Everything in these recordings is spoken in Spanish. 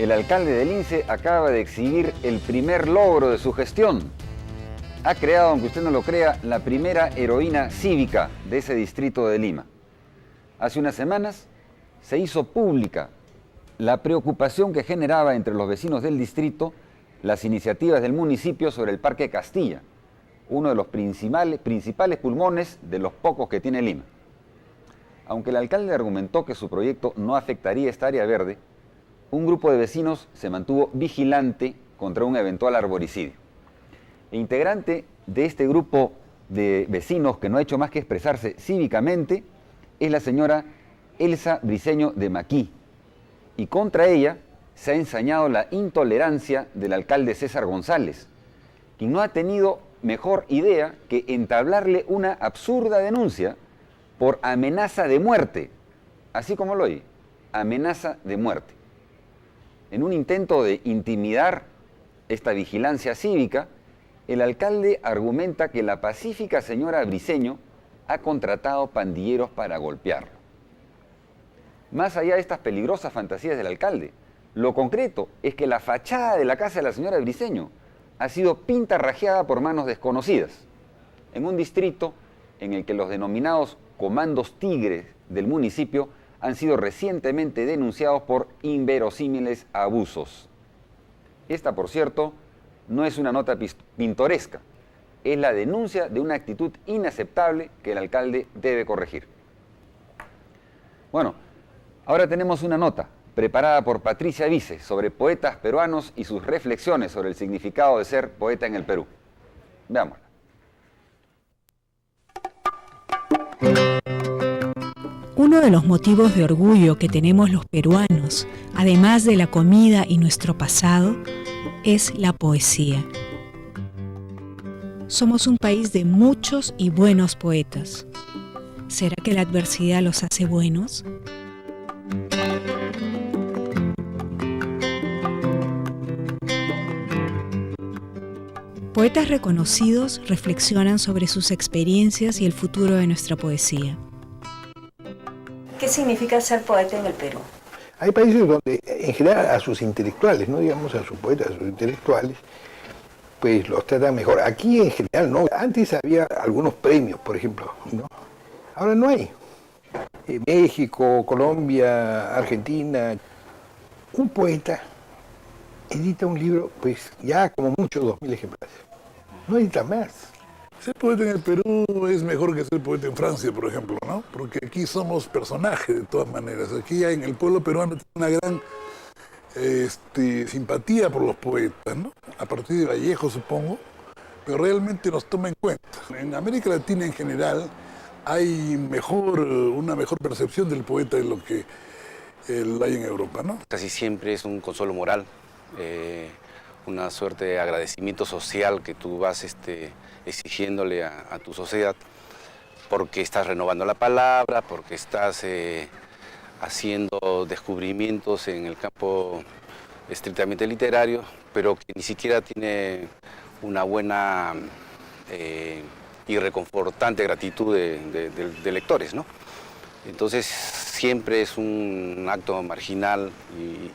El alcalde de Lince acaba de exhibir el primer logro de su gestión. Ha creado, aunque usted no lo crea, la primera heroína cívica de ese distrito de Lima. Hace unas semanas se hizo pública la preocupación que generaba entre los vecinos del distrito las iniciativas del municipio sobre el Parque Castilla, uno de los principales pulmones de los pocos que tiene Lima. Aunque el alcalde argumentó que su proyecto no afectaría esta área verde, un grupo de vecinos se mantuvo vigilante contra un eventual arboricidio. E integrante de este grupo de vecinos que no ha hecho más que expresarse cívicamente es la señora Elsa Briceño de Maquí. Y contra ella se ha ensañado la intolerancia del alcalde César González, quien no ha tenido mejor idea que entablarle una absurda denuncia por amenaza de muerte, así como lo oye, amenaza de muerte. En un intento de intimidar esta vigilancia cívica, el alcalde argumenta que la pacífica señora Briceño ha contratado pandilleros para golpearlo. Más allá de estas peligrosas fantasías del alcalde, lo concreto es que la fachada de la casa de la señora Briceño ha sido pintarrajeada por manos desconocidas, en un distrito en el que los denominados comandos tigres del municipio han sido recientemente denunciados por inverosímiles abusos. Esta, por cierto, no es una nota pintoresca, es la denuncia de una actitud inaceptable que el alcalde debe corregir. Bueno, ahora tenemos una nota preparada por Patricia Vice sobre poetas peruanos y sus reflexiones sobre el significado de ser poeta en el Perú. Veámosla. Uno de los motivos de orgullo que tenemos los peruanos, además de la comida y nuestro pasado, es la poesía. Somos un país de muchos y buenos poetas. ¿Será que la adversidad los hace buenos? Poetas reconocidos reflexionan sobre sus experiencias y el futuro de nuestra poesía. ¿Qué significa ser poeta en el Perú? Hay países donde, en general, a sus intelectuales, no digamos a sus poetas, a sus intelectuales, pues los tratan mejor. Aquí, en general, no. Antes había algunos premios, por ejemplo, ¿no? Ahora no hay. México, Colombia, Argentina. Un poeta edita un libro, pues ya como mucho 2000 ejemplares. No edita más. Ser poeta en el Perú es mejor que ser poeta en Francia, por ejemplo, ¿no? Porque aquí somos personajes de todas maneras. Aquí en el pueblo peruano tiene una gran simpatía por los poetas, ¿no? A partir de Vallejo, supongo, pero realmente nos toma en cuenta. En América Latina en general hay una mejor percepción del poeta de lo que hay en Europa, ¿no? Casi siempre es un consuelo moral, una suerte de agradecimiento social que tú vas exigiéndole a tu sociedad, porque estás renovando la palabra, porque estás haciendo descubrimientos en el campo estrictamente literario, pero que ni siquiera tiene una buena y reconfortante gratitud de lectores, ¿no? Entonces siempre es un acto marginal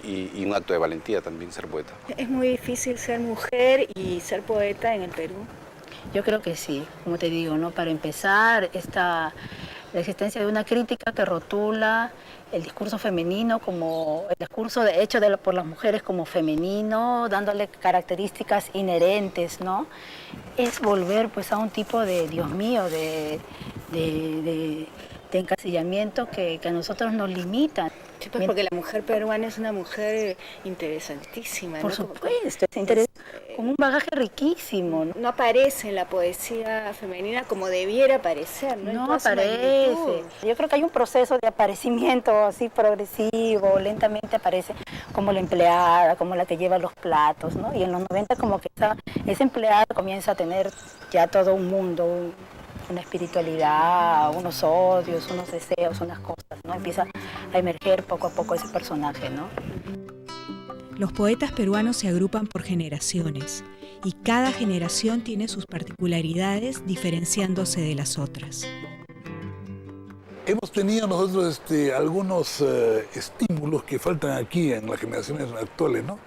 y un acto de valentía también ser poeta. ¿Es muy difícil ser mujer y ser poeta en el Perú? Yo creo que sí, como te digo, ¿no? Para empezar, la existencia de una crítica que rotula el discurso femenino como el discurso hecho por las mujeres como femenino, dándole características inherentes, ¿no? Es volver pues a un tipo de, Dios mío, de encasillamiento que a nosotros nos limita. Sí, pues porque la mujer peruana es una mujer interesantísima, Por ¿no? supuesto, con un bagaje riquísimo, ¿no? No aparece en la poesía femenina como debiera aparecer, ¿no? No aparece. Yo creo que hay un proceso de aparecimiento así progresivo, lentamente aparece como la empleada, como la que lleva los platos, ¿no? Y en los 90 como que esa empleada comienza a tener ya todo un mundo, una espiritualidad, unos odios, unos deseos, unas cosas, ¿no? Empieza a emerger poco a poco ese personaje, ¿no? Los poetas peruanos se agrupan por generaciones y cada generación tiene sus particularidades diferenciándose de las otras. hemos tenido nosotros algunos estímulos que faltan aquí en las generaciones actuales, ¿no?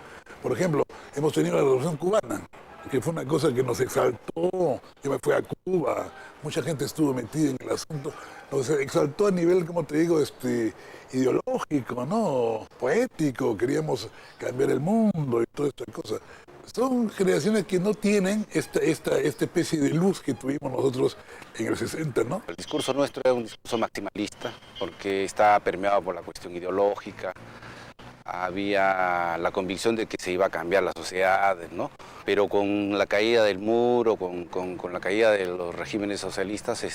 Por ejemplo, hemos tenido la Revolución Cubana, que fue una cosa que nos exaltó. Yo me fui a Cuba, mucha gente estuvo metida en el asunto, nos exaltó a nivel, como te digo, ideológico, ¿no? Poético, queríamos cambiar el mundo y toda esta cosa. Son generaciones que no tienen esta especie de luz que tuvimos nosotros en el 60, ¿no? El discurso nuestro era un discurso maximalista, porque estaba permeado por la cuestión ideológica. Había la convicción de que se iba a cambiar la sociedad, ¿no? Pero con la caída del muro, con la caída de los regímenes socialistas,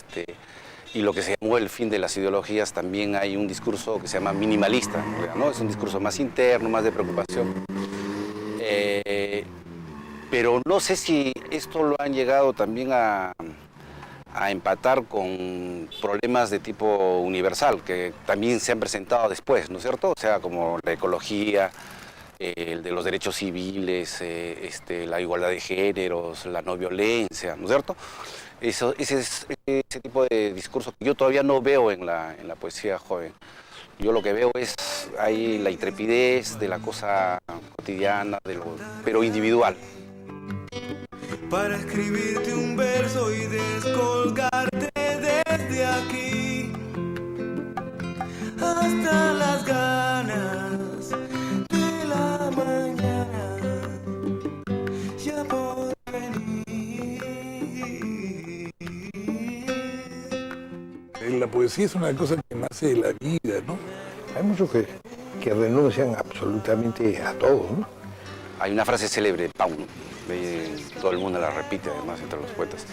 y lo que se llamó el fin de las ideologías, también hay un discurso que se llama minimalista, ¿no? Es un discurso más interno, más de preocupación. Pero no sé si esto lo han llegado también a empatar con problemas de tipo universal, que también se han presentado después, ¿no es cierto? O sea, como la ecología, el de los derechos civiles, la igualdad de géneros, la no violencia, ¿no es cierto? Ese tipo de discurso que yo todavía no veo en la poesía joven. Yo lo que veo es ahí la intrepidez de la cosa cotidiana, pero individual. Para escribirte un verso y descolgarte desde aquí hasta las ganas de la mañana ya por venir. La poesía es una cosa que nace de la vida, ¿no? Hay muchos que renuncian absolutamente a todo, ¿no? Hay una frase célebre, Paulo, todo el mundo la repite además entre los poetas.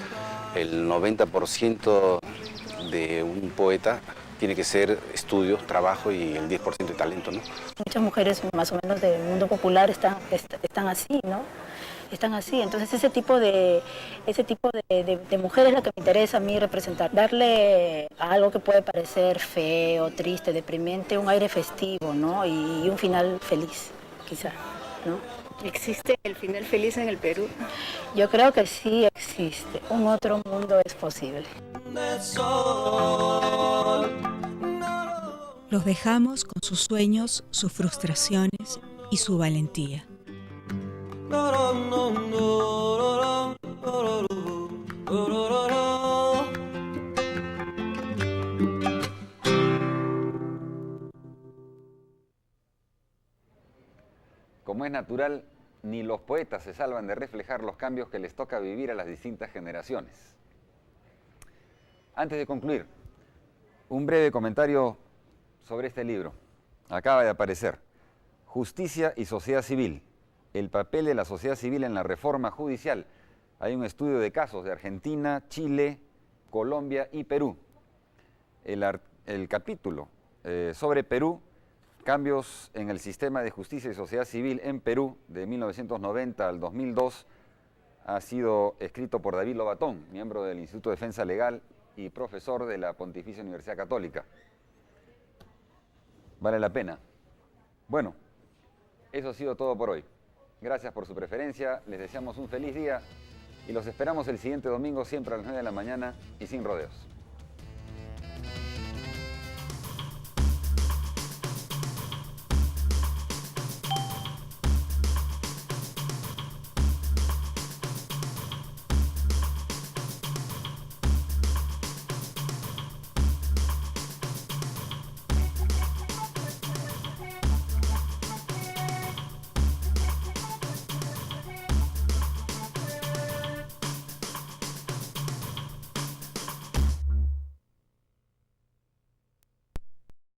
El 90% de un poeta tiene que ser estudio, trabajo y el 10% de talento, ¿no? Muchas mujeres más o menos del mundo popular están así, ¿no? Están así, entonces ese tipo de mujer es la que me interesa a mí representar, darle a algo que puede parecer feo, triste, deprimente, un aire festivo, ¿no? Y un final feliz, quizá, ¿no? ¿Existe el final feliz en el Perú? Yo creo que sí existe, un otro mundo es posible. Los dejamos con sus sueños, sus frustraciones y su valentía. Como es natural, ni los poetas se salvan de reflejar los cambios que les toca vivir a las distintas generaciones. Antes de concluir, un breve comentario sobre este libro. Acaba de aparecer, Justicia y Sociedad Civil, el papel de la sociedad civil en la reforma judicial. Hay un estudio de casos de Argentina, Chile, Colombia y Perú. El capítulo sobre Perú, cambios en el sistema de justicia y sociedad civil en Perú de 1990 al 2002, ha sido escrito por David Lobatón, miembro del Instituto de Defensa Legal y profesor de la Pontificia Universidad Católica. Vale la pena. Bueno, eso ha sido todo por hoy. Gracias por su preferencia, les deseamos un feliz día y los esperamos el siguiente domingo siempre a las 9 de la mañana y sin rodeos.